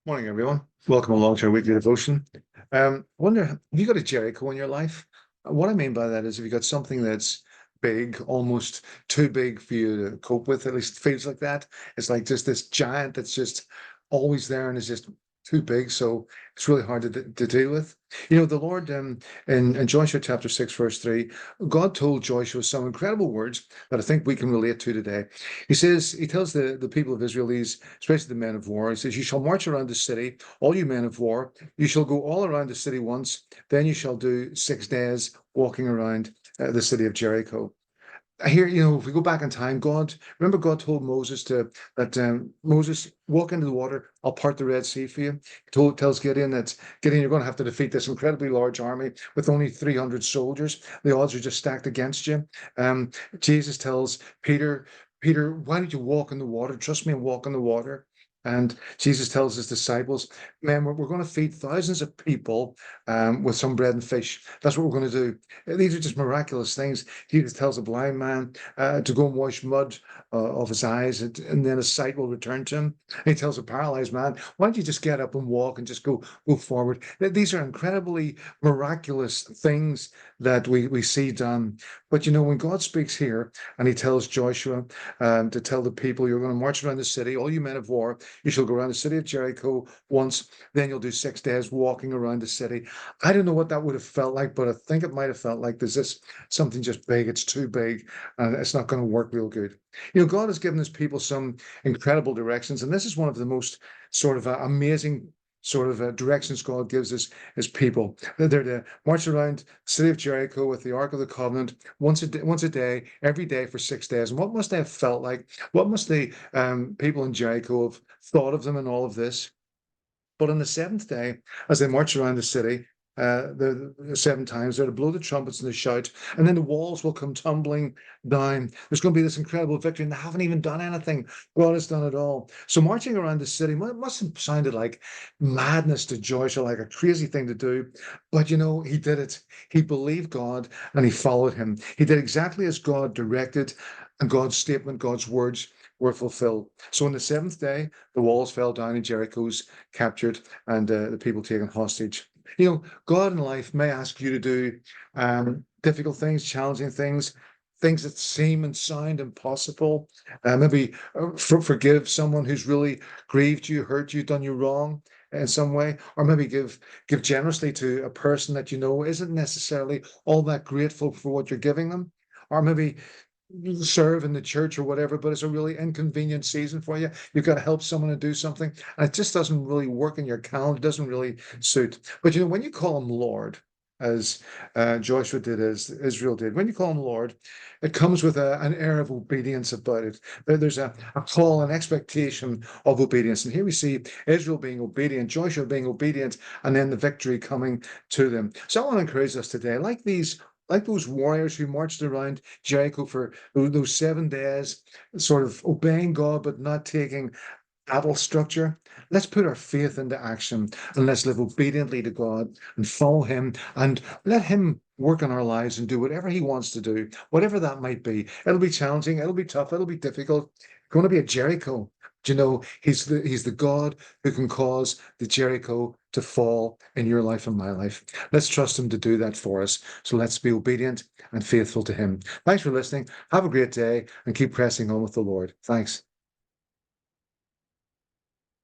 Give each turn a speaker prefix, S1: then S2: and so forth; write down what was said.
S1: Morning, everyone. Welcome along to our weekly devotion. Wonder, have you got a Jericho in your life? What I mean by that is if you got something that's big, almost too big for you to cope with, at least it feels like that. It's like just this giant that's just always there and is just too big. So it's really hard to deal with. The Lord in Joshua chapter 6, verse 3, God told Joshua some incredible words that I think we can relate to today. He tells the people of Israel, especially the men of war, he says, "You shall march around the city, all you men of war. You shall go all around the city once, then you shall do 6 days walking around the city of Jericho." Here, if we go back in time, remember God told Moses that Moses, walk into the water, I'll part the Red Sea for you. Tells Gideon that Gideon, you're going to have to defeat this incredibly large army with only 300 soldiers. The odds are just stacked against you. Jesus tells Peter, why don't you walk in the water? Trust me and walk in the water. And Jesus tells his disciples, man, we're going to feed thousands of people with some bread and fish. That's what we're going to do. These are just miraculous things. Jesus tells a blind man to go and wash mud off his eyes, and then his sight will return to him. He tells a paralyzed man, why don't you just get up and walk and just go forward? These are incredibly miraculous things that we see done. But when God speaks here and he tells Joshua to tell the people, you're going to march around the city, all you men of war, you shall go around the city of Jericho once, then you'll do 6 days walking around the city. I don't know what that would have felt like, but I think it might have felt like there's this something just big, it's too big, and it's not going to work real good. God has given his people some incredible directions, and this is one of the most sort of amazing sort of directions God gives his people. They're to march around the city of Jericho with the Ark of the Covenant once a day, every day for 6 days. And what must they have felt like? What must the people in Jericho have thought of them in all of this? But on the seventh day, as they march around the city, the 7 times, they're to blow the trumpets and the shout, and then the walls will come tumbling down. There's going to be this incredible victory, and they haven't even done anything. God has done it all. So marching around the city must have sounded like madness to Joshua, like a crazy thing to do. But he did it. He believed God and he followed him. He did exactly as God directed, and God's statement, God's words were fulfilled. So on the seventh day, the walls fell down and Jericho's captured and the people taken hostage. God in life may ask you to do difficult things, challenging things, things that seem and sound impossible. Maybe forgive someone who's really grieved you, hurt you, done you wrong in some way, or maybe give generously to a person that isn't necessarily all that grateful for what you're giving them, or maybe serve in the church or whatever, but it's a really inconvenient season for you. You've got to help someone to do something, and it just doesn't really work in your calendar, doesn't really suit. But when you call him Lord, as Joshua did, as Israel did, when you call him Lord, it comes with an air of obedience about it. There's a call, an expectation of obedience. And here we see Israel being obedient, Joshua being obedient, and then the victory coming to them. So I want to encourage us today, like those warriors who marched around Jericho for those 7 days, sort of obeying God but not taking battle structure. Let's put our faith into action and let's live obediently to God and follow him and let him work in our lives and do whatever he wants to do, whatever that might be. It'll be challenging, it'll be tough, it'll be difficult. It's going to be a Jericho. Do he's the God who can cause the Jericho to fall in your life and my life. Let's trust him to do that for us. So let's be obedient and faithful to him. Thanks for listening. Have a great day and keep pressing on with the Lord. Thanks.